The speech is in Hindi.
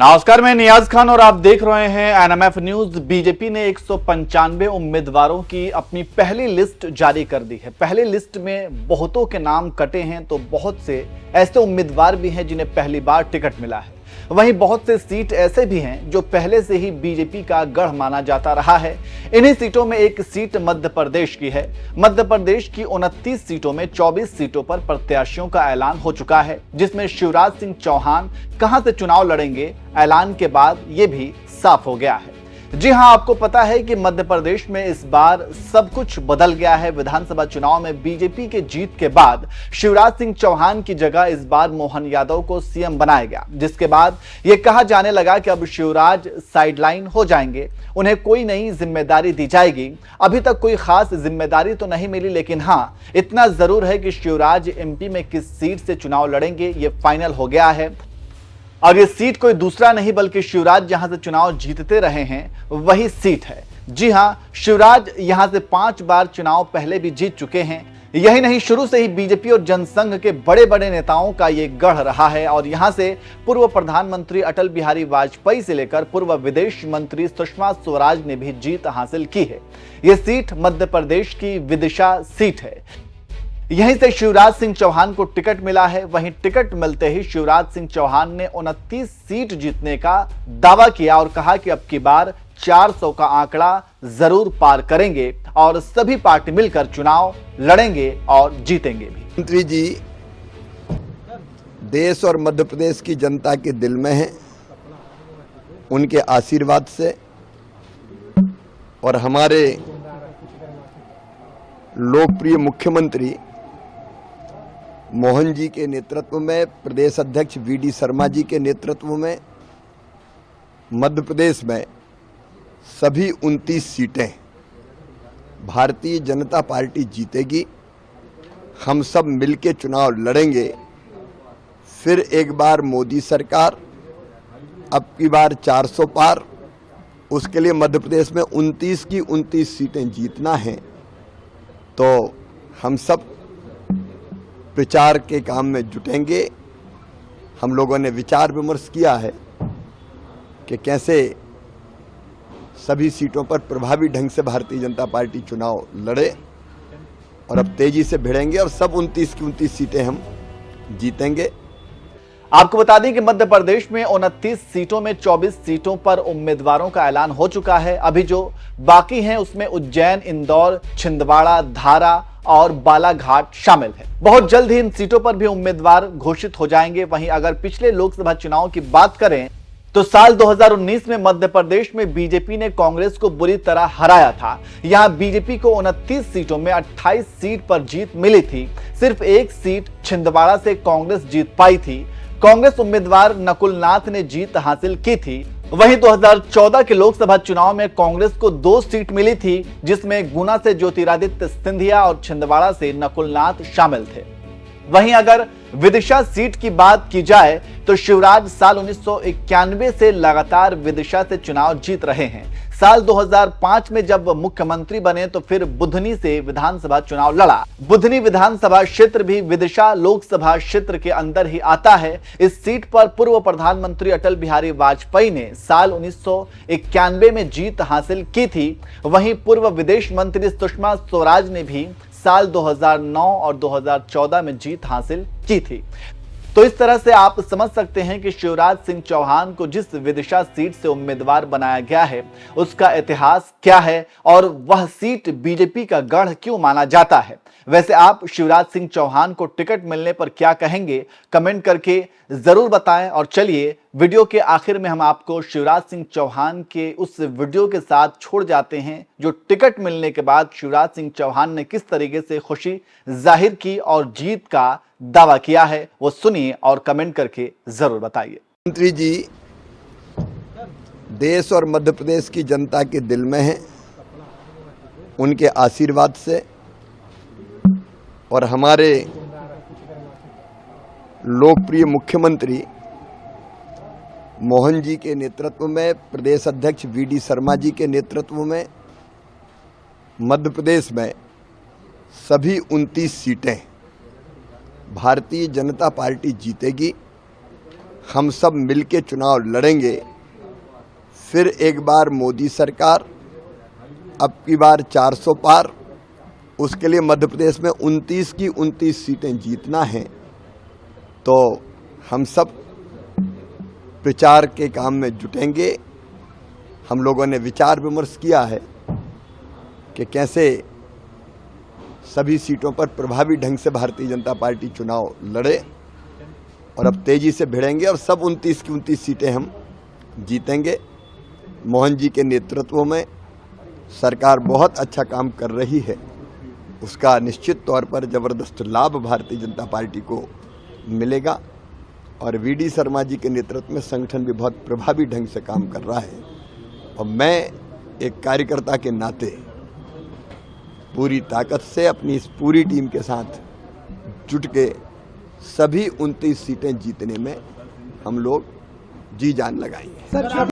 नमस्कार, मैं नियाज खान और आप देख रहे हैं एनएमएफ न्यूज। बीजेपी ने 195 उम्मीदवारों की अपनी पहली लिस्ट जारी कर दी है। पहली लिस्ट में बहुतों के नाम कटे हैं तो बहुत से ऐसे उम्मीदवार भी हैं जिन्हें पहली बार टिकट मिला है। वहीं बहुत से सीट ऐसे भी हैं जो पहले से ही बीजेपी का गढ़ माना जाता रहा है। इन्हीं सीटों में एक सीट मध्य प्रदेश की है। मध्य प्रदेश की 29 सीटों में 24 सीटों पर प्रत्याशियों का ऐलान हो चुका है, जिसमें शिवराज सिंह चौहान कहां से चुनाव लड़ेंगे ऐलान के बाद ये भी साफ हो गया है। जी हां, आपको पता है कि मध्य प्रदेश में इस बार सब कुछ बदल गया है। विधानसभा चुनाव में बीजेपी के जीत के बाद शिवराज सिंह चौहान की जगह इस बार मोहन यादव को सीएम बनाया गया, जिसके बाद यह कहा जाने लगा कि अब शिवराज साइडलाइन हो जाएंगे, उन्हें कोई नई जिम्मेदारी दी जाएगी। अभी तक कोई खास जिम्मेदारी तो नहीं मिली, लेकिन हां, इतना जरूर है कि शिवराज एमपी में किस सीट से चुनाव लड़ेंगे ये फाइनल हो गया है। और ये सीट कोई दूसरा नहीं बल्कि शिवराज जहां से चुनाव जीतते रहे हैं वही सीट है। जी हां, शिवराज यहां से 5 बार चुनाव पहले भी जीत चुके हैं। यही नहीं, शुरू से ही बीजेपी और जनसंघ के बड़े बड़े नेताओं का ये गढ़ रहा है और यहां से पूर्व प्रधानमंत्री अटल बिहारी वाजपेयी से लेकर पूर्व विदेश मंत्री सुषमा स्वराज ने भी जीत हासिल की है। ये सीट मध्य प्रदेश की विदिशा सीट है। यहीं से शिवराज सिंह चौहान को टिकट मिला है। वहीं टिकट मिलते ही शिवराज सिंह चौहान ने 29 सीट जीतने का दावा किया और कहा कि अब की बार 400 का आंकड़ा जरूर पार करेंगे और सभी पार्टी मिलकर चुनाव लड़ेंगे और जीतेंगे भी। मंत्री जी देश और मध्य प्रदेश की जनता के दिल में हैं। उनके आशीर्वाद से और हमारे लोकप्रिय मुख्यमंत्री मोहन जी के नेतृत्व में, प्रदेश अध्यक्ष वीडी शर्मा जी के नेतृत्व में मध्य प्रदेश में सभी 29 सीटें भारतीय जनता पार्टी जीतेगी। हम सब मिलके चुनाव लड़ेंगे। फिर एक बार मोदी सरकार, अब की बार 400 पार। उसके लिए मध्य प्रदेश में 29 की 29 सीटें जीतना है। तो हम सब प्रचार के काम में जुटेंगे। हम लोगों ने विचार विमर्श किया है कि कैसे सभी सीटों पर प्रभावी ढंग से भारतीय जनता पार्टी चुनाव लड़े और अब तेजी से भिड़ेंगे और सब 29 की 29 सीटें हम जीतेंगे। आपको बता दें कि मध्य प्रदेश में 29 सीटों में 24 सीटों पर उम्मीदवारों का ऐलान हो चुका है। अभी जो बाकी हैं उसमें उज्जैन, इंदौर, छिंदवाड़ा, धारा और बालाघाट शामिल है। बहुत जल्द ही इन सीटों पर भी उम्मीदवार घोषित हो जाएंगे। वहीं अगर पिछले लोकसभा चुनाव की बात करें तो साल 2019 में मध्य प्रदेश में बीजेपी ने कांग्रेस को बुरी तरह हराया था। यहां बीजेपी को 29 सीटों में 28 सीट पर जीत मिली थी। सिर्फ एक सीट छिंदवाड़ा से कांग्रेस जीत पाई थी। कांग्रेस उम्मीदवार नकुल नाथ ने जीत हासिल की थी। वहीं 2014 के लोकसभा चुनाव में कांग्रेस को 2 सीट मिली थी, जिसमें गुना से ज्योतिरादित्य सिंधिया और छिंदवाड़ा से नकुल नाथ शामिल थे। वहीं अगर विदिशा सीट की बात की जाए तो शिवराज साल 1991 से लगातार विदिशा से चुनाव जीत रहे हैं। साल 2005 में जब मुख्यमंत्री बने तो फिर बुधनी से विधानसभा चुनाव लड़ा। बुधनी विधानसभा क्षेत्र भी विदिशा लोकसभा क्षेत्र के अंदर ही आता है। इस सीट पर पूर्व प्रधानमंत्री अटल बिहारी वाजपेयी ने साल 1991 में जीत हासिल की थी। वहीं पूर्व विदेश मंत्री सुषमा स्वराज ने भी साल 2009 और 2014 में जीत हासिल की थी। तो इस तरह से आप समझ सकते हैं कि शिवराज सिंह चौहान को जिस विदिशा सीट से उम्मीदवार बनाया गया है उसका इतिहास क्या है और वह सीट बीजेपी का गढ़ क्यों माना जाता है। वैसे आप शिवराज सिंह चौहान को टिकट मिलने पर क्या कहेंगे, कमेंट करके जरूर बताएं। और चलिए वीडियो के आखिर में हम आपको शिवराज सिंह चौहान के उस वीडियो के साथ छोड़ जाते हैं जो टिकट मिलने के बाद शिवराज सिंह चौहान ने किस तरीके से खुशी जाहिर की और जीत का दावा किया है, वो सुनिए और कमेंट करके जरूर बताइए। मंत्री जी देश और मध्य प्रदेश की जनता के दिल में हैं। उनके आशीर्वाद से और हमारे लोकप्रिय मुख्यमंत्री मोहन जी के नेतृत्व में, प्रदेश अध्यक्ष वीडी शर्मा जी के नेतृत्व में मध्य प्रदेश में सभी 29 सीटें भारतीय जनता पार्टी जीतेगी। हम सब मिलके चुनाव लड़ेंगे। फिर एक बार मोदी सरकार, अब की बार 400 पार। उसके लिए मध्य प्रदेश में 29 की 29 सीटें जीतना है। तो हम सब प्रचार के काम में जुटेंगे। हम लोगों ने विचार विमर्श किया है कि कैसे सभी सीटों पर प्रभावी ढंग से भारतीय जनता पार्टी चुनाव लड़े, और अब तेजी से भिड़ेंगे और सब 29 की 29 सीटें हम जीतेंगे। मोहन जी के नेतृत्व में सरकार बहुत अच्छा काम कर रही है, उसका निश्चित तौर पर जबरदस्त लाभ भारतीय जनता पार्टी को मिलेगा। और वीडी शर्मा जी के नेतृत्व में संगठन भी बहुत प्रभावी ढंग से काम कर रहा है। और मैं एक कार्यकर्ता के नाते पूरी ताकत से अपनी इस पूरी टीम के साथ जुट के सभी 29 सीटें जीतने में हम लोग जी जान लगाएंगे।